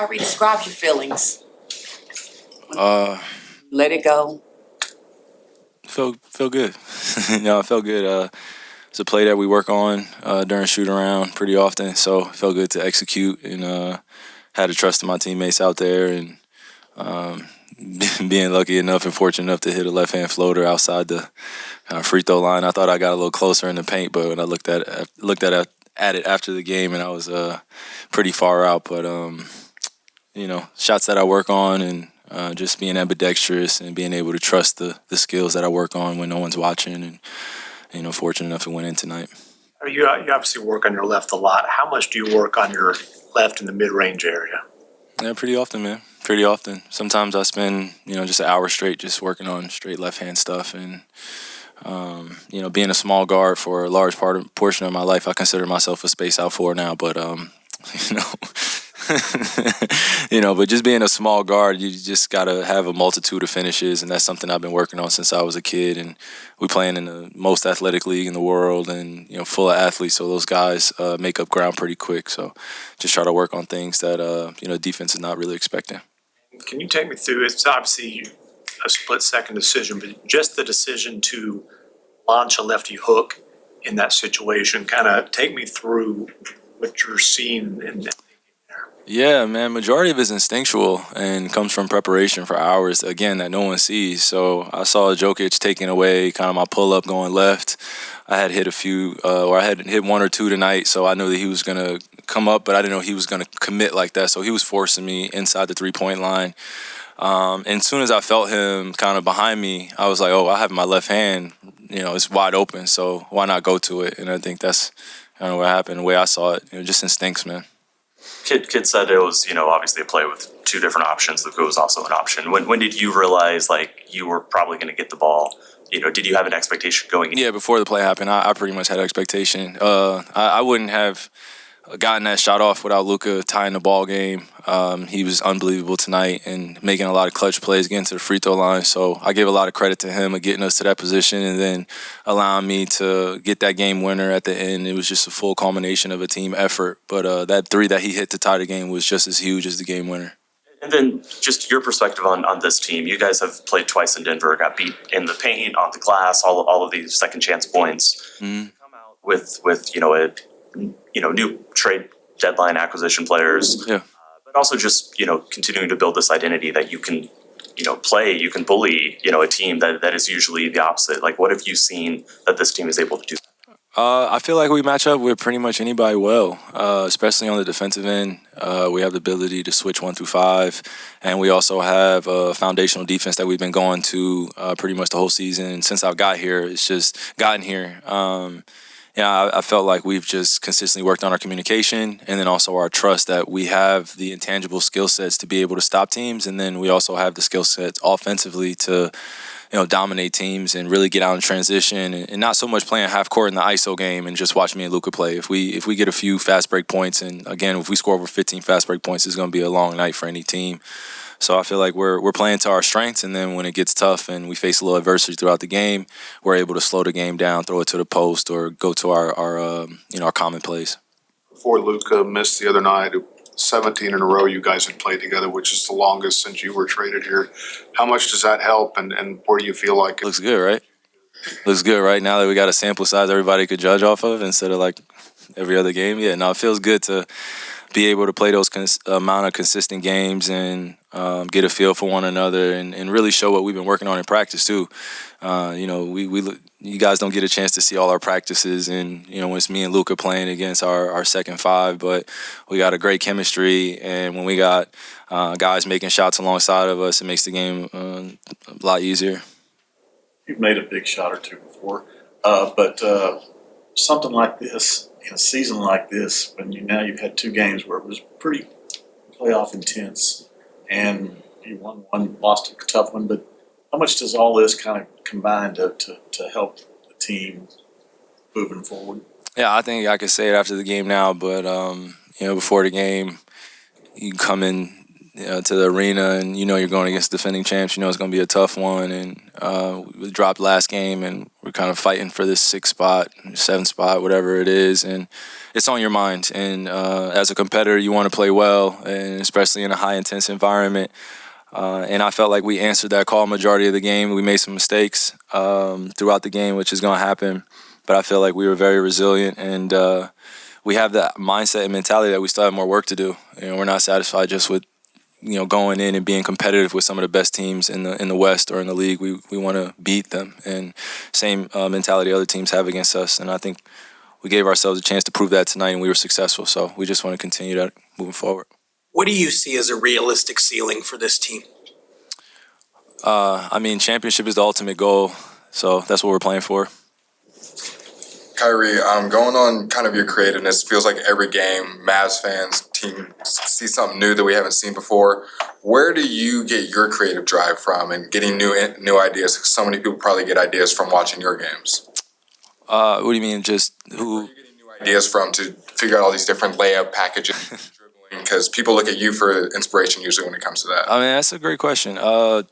Kyrie, describe your feelings. Uh, Let it go. feel good. I felt good. It's a play that we work on during shoot around pretty often, so it felt good to execute and had to trust in my teammates out there and being lucky enough and fortunate enough to hit a left-hand floater outside the free throw line. I thought I got a little closer in the paint, but when I looked at it after the game, and I was pretty far out. But shots that I work on and just being ambidextrous and being able to trust the skills that I work on when no one's watching, and fortunate enough to win in tonight. You obviously work on your left a lot. How much do you work on your left in the mid-range area? Yeah, pretty often, man. Pretty often. Sometimes I spend, just an hour straight just working on straight left-hand stuff. And, being a small guard for a large portion of my life, I consider myself a space out four now. But, but just being a small guard, you just got to have a multitude of finishes. And that's something I've been working on since I was a kid. And we playing in the most athletic league in the world and, full of athletes. So those guys make up ground pretty quick. So just try to work on things that, defense is not really expecting. Can you take me through, it's obviously a split-second decision, but just the decision to launch a lefty hook in that situation, kind of take me through what you're seeing in there. Yeah, man, majority of it is instinctual and comes from preparation for hours, again, that no one sees. So I saw Jokic taking away kind of my pull-up going left. I had hit I had hit one or two tonight, so I knew that he was going to come up, but I didn't know he was going to commit like that. So he was forcing me inside the three-point line. And as soon as I felt him kind of behind me, I was like, I have my left hand, it's wide open, so why not go to it? And I think that's kind of what happened, the way I saw it. Just instincts, man. Kid said it was, obviously a play with two different options. Luka was also an option. When did you realize, you were probably going to get the ball? Did you have an expectation going in? Yeah, before the play happened, I pretty much had an expectation. I wouldn't have gotten that shot off without Luka tying the ball game. He was unbelievable tonight and making a lot of clutch plays, getting to the free throw line. So I give a lot of credit to him of getting us to that position and then allowing me to get that game winner at the end. It was just a full culmination of a team effort. But that three that he hit to tie the game was just as huge as the game winner. And then just your perspective on this team. You guys have played twice in Denver, got beat in the paint, on the glass, all of these second chance points. Mm-hmm. Come out with new trade deadline acquisition players. Yeah. But also just, continuing to build this identity that you can, play, you can bully, a team that is usually the opposite. What have you seen that this team is able to do? I feel like we match up with pretty much anybody well, especially on the defensive end. We have the ability to switch 1 through 5, and we also have a foundational defense that we've been going to pretty much the whole season. Since I've got here, it's just gotten here. I felt like we've just consistently worked on our communication and then also our trust that we have the intangible skill sets to be able to stop teams, and then we also have the skill sets offensively to dominate teams and really get out in transition and not so much playing half court in the ISO game and just watch me and Luka play. If we get a few fast break points, and again, if we score over 15 fast break points, it's going to be a long night for any team. So I feel like we're playing to our strengths, and then when it gets tough and we face a little adversity throughout the game, we're able to slow the game down, throw it to the post, or go to our common plays. Before Luka missed the other night, 17 in a row you guys had played together, which is the longest since you were traded here. How much does that help, and where do you feel like it? Looks good, right? Looks good, right? Now that we got a sample size everybody could judge off of instead of every other game. Yeah, no, it feels good to be able to play those amount of consistent games and get a feel for one another and really show what we've been working on in practice too. You guys don't get a chance to see all our practices, and when it's me and Luka playing against our second five, but we got a great chemistry, and when we got guys making shots alongside of us, it makes the game a lot easier. You've made a big shot or two before, but something like this in a season like this, when you've had two games where it was pretty playoff intense, and you won one, lost a tough one, but how much does all this kind of combine to help the team moving forward? Yeah, I think I could say it after the game now, but before the game, you come in to the arena, and you're going against defending champs. It's going to be a tough one, and we dropped last game, and we're kind of fighting for this 6th spot, 7th spot, whatever it is, and it's on your mind. And as a competitor, you want to play well, and especially in a high-intense environment. And I felt like we answered that call majority of the game. We made some mistakes throughout the game, which is going to happen, but I feel like we were very resilient, and we have that mindset and mentality that we still have more work to do. We're not satisfied just with going in and being competitive with some of the best teams in the West or in the league. We want to beat them, and same mentality other teams have against us. And I think we gave ourselves a chance to prove that tonight, and we were successful. So we just want to continue that moving forward. What do you see as a realistic ceiling for this team? Championship is the ultimate goal, so that's what we're playing for. Kyrie, going on kind of your creativeness, feels like every game, Mavs fans, team see something new that we haven't seen before. Where do you get your creative drive from and getting new ideas? So many people probably get ideas from watching your games. What do you mean, just who? Where are you getting new ideas from to figure out all these different layup packages, dribbling? Because people look at you for inspiration usually when it comes to that. That's a great question. Or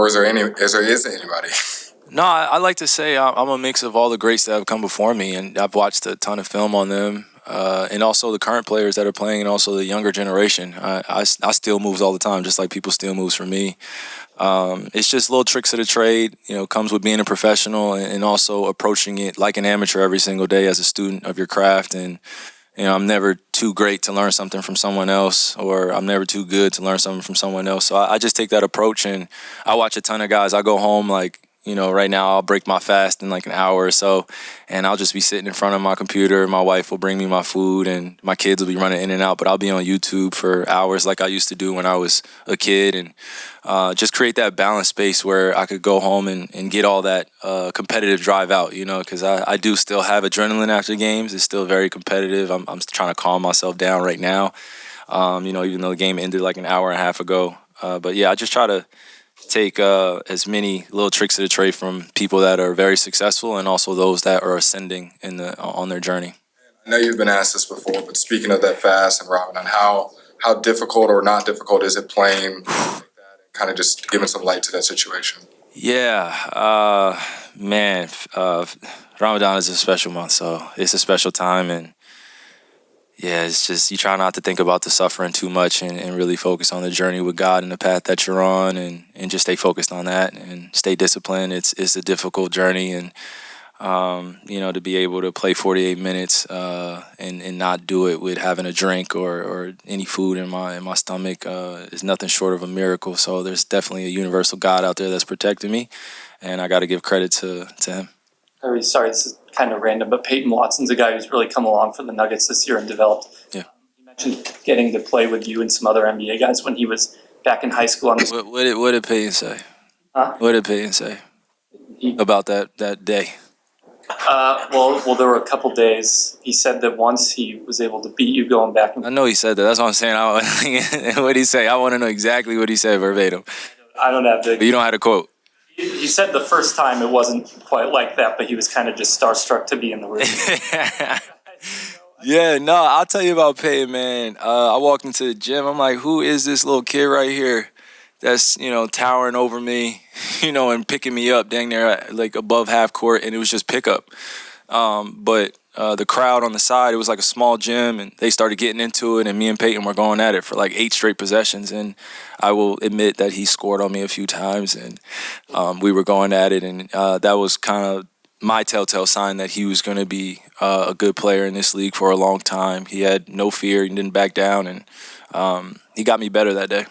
is there anybody? No, I like to say I'm a mix of all the greats that have come before me, and I've watched a ton of film on them, and also the current players that are playing, and also the younger generation. I steal moves all the time, just like people steal moves from me. It's just little tricks of the trade, comes with being a professional and also approaching it like an amateur every single day as a student of your craft. And I'm never too great to learn something from someone else, or I'm never too good to learn something from someone else. So I just take that approach, and I watch a ton of guys. I go home right now I'll break my fast in like an hour or so, and I'll just be sitting in front of my computer. My wife will bring me my food, and my kids will be running in and out, but I'll be on YouTube for hours like I used to do when I was a kid, and just create that balanced space where I could go home and get all that competitive drive out, because I do still have adrenaline after games. It's still very competitive. I'm trying to calm myself down right now, even though the game ended like an hour and a half ago. But yeah, I just try to take as many little tricks of the trade from people that are very successful, and also those that are ascending on their journey. I know you've been asked this before, but speaking of that fast and Ramadan, how difficult or not difficult is it playing like that, and kind of just giving some light to that situation? Yeah, Ramadan is a special month, so it's a special time, and yeah, it's just you try not to think about the suffering too much, and really focus on the journey with God and the path that you're on, and just stay focused on that and stay disciplined. It's a difficult journey, and to be able to play 48 minutes and not do it with having a drink or any food in my stomach is nothing short of a miracle. So there's definitely a universal God out there that's protecting me, and I got to give credit to him. Sorry, this is kind of random, but Peyton Watson's a guy who's really come along for the Nuggets this year and developed. Yeah. You mentioned getting to play with you and some other NBA guys when he was back in high school. What did Peyton say? Huh? What did Peyton say about that day? Well, there were a couple days. He said that once he was able to beat you going back. I know he said that. That's what I'm saying. What did he say? I want to know exactly what he said verbatim. I don't have But you don't have a quote. He said the first time it wasn't quite like that, but he was kind of just starstruck to be in the room. Yeah, no, I'll tell you about Peyton, man. I walked into the gym. I'm like, who is this little kid right here that's, towering over me, and picking me up dang near like above half court, and it was just pickup. But the crowd on the side, it was like a small gym, and they started getting into it, and me and Peyton were going at it for like 8 straight possessions, and I will admit that he scored on me a few times, and we were going at it, and that was kind of my telltale sign that he was going to be a good player in this league for a long time. He had no fear, he didn't back down, and he got me better that day.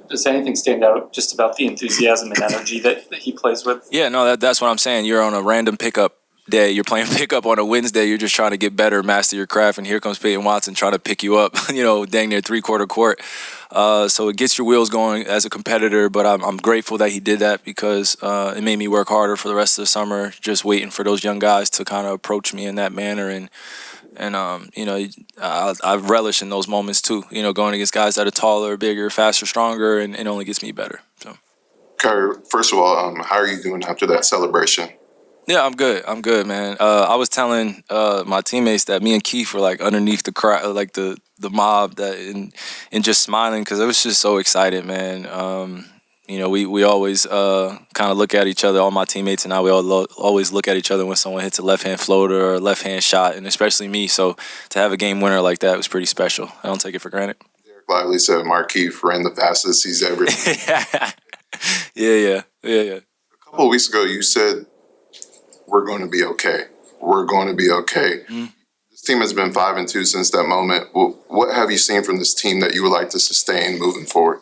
Does anything stand out just about the enthusiasm and energy that he plays with? Yeah, no, that's what I'm saying. You're on a random pickup day. You're playing pickup on a Wednesday. You're just trying to get better, master your craft, and here comes Peyton Watson trying to pick you up, dang near 3/4 court. So it gets your wheels going as a competitor, but I'm grateful that he did that because it made me work harder for the rest of the summer, just waiting for those young guys to kind of approach me in that manner. And I relish in those moments too, going against guys that are taller, bigger, faster, stronger, and it only gets me better. So, Kyrie, first of all, how are you doing after that celebration? Yeah, I'm good. I'm good, man. I was telling my teammates that me and Keith were like underneath the crowd, like the mob, that and just smiling because it was just so excited, man. We always kind of look at each other. All my teammates and I, we always look at each other when someone hits a left hand floater or a left hand shot, and especially me. So to have a game winner like that was pretty special. I don't take it for granted. Lively said Markeith ran the fastest he's ever. Yeah. A couple of weeks ago, you said, "We're going to be okay. We're going to be okay." This team has been 5-2 since that moment. What have you seen from this team that you would like to sustain moving forward?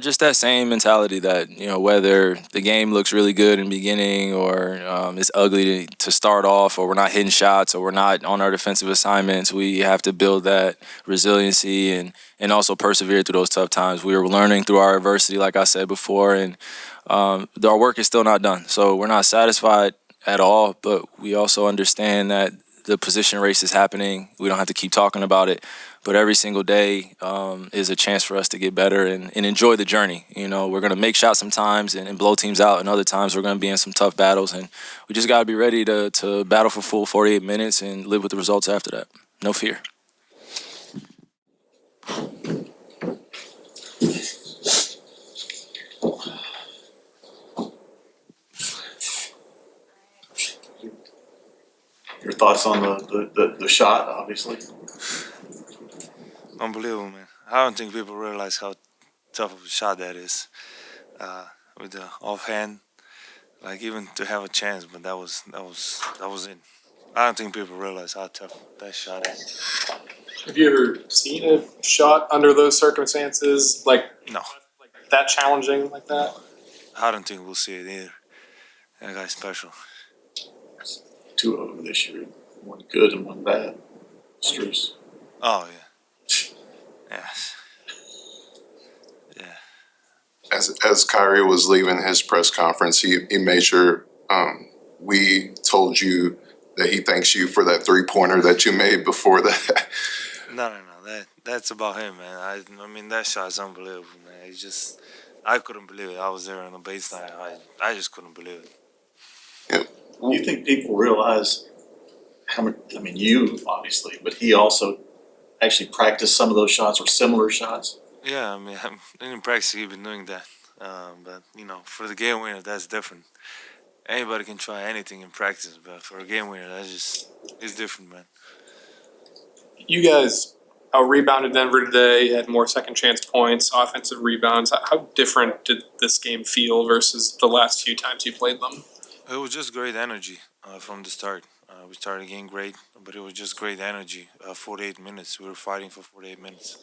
Just that same mentality that, whether the game looks really good in the beginning or it's ugly to start off, or we're not hitting shots or we're not on our defensive assignments, we have to build that resiliency and also persevere through those tough times. We are learning through our adversity, like I said before, and our work is still not done. So we're not satisfied at all, but we also understand that the position race is happening. We don't have to keep talking about it, but every single day is a chance for us to get better and enjoy the journey. We're going to make shots sometimes and blow teams out, and other times we're going to be in some tough battles, and we just got to be ready to battle for full 48 minutes and live with the results after that. No fear. Your thoughts on the shot, obviously? Unbelievable, man. I don't think people realize how tough of a shot that is. With the offhand, like even to have a chance, but that was it. I don't think people realize how tough that shot is. Have you ever seen a shot under those circumstances, like No, that challenging like that? I don't think we'll see it either. That guy's special. 2 of them this year, one good and one bad. Struce. Oh yeah. Yes. Yeah. As Kyrie was leaving his press conference, he made sure we told you that he thanks you for that 3-pointer that you made before that. No. That's about him, man. I mean that shot's unbelievable, man. It's just I couldn't believe it. I was there on the baseline. I just couldn't believe it. Yeah. Do you think people realize how much, I mean, you obviously, but he also actually practiced some of those shots or similar shots? Yeah, I mean, in practice, he's been doing that. But, for the game winner, that's different. Anybody can try anything in practice, but for a game winner, it's different, man. You guys out-rebounded Denver today, had more second chance points, offensive rebounds. How different did this game feel versus the last few times you played them? It was just great energy from the start. We started getting great, but it was just great energy. 48 minutes. We were fighting for 48 minutes.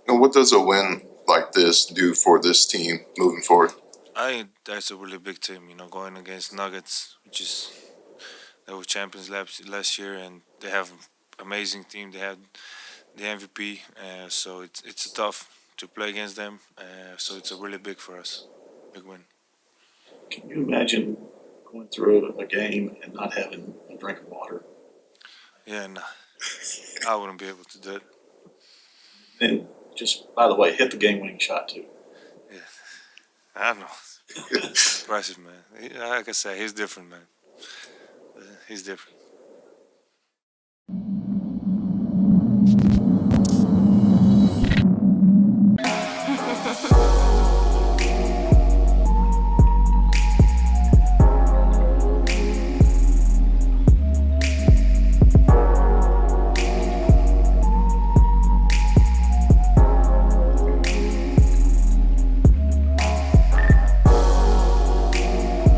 And what does a win like this do for this team moving forward? I think that's a really big team, going against Nuggets, they were champions last year, and they have an amazing team. They have the MVP, so it's tough to play against them. So it's a really big for us, big win. Can you imagine going through a game and not having a drink of water? Yeah, no, I wouldn't be able to do it. And just, by the way, hit the game-winning shot too. Yeah, I don't know. Impressive, man. Like I said, he's different, man. He's different.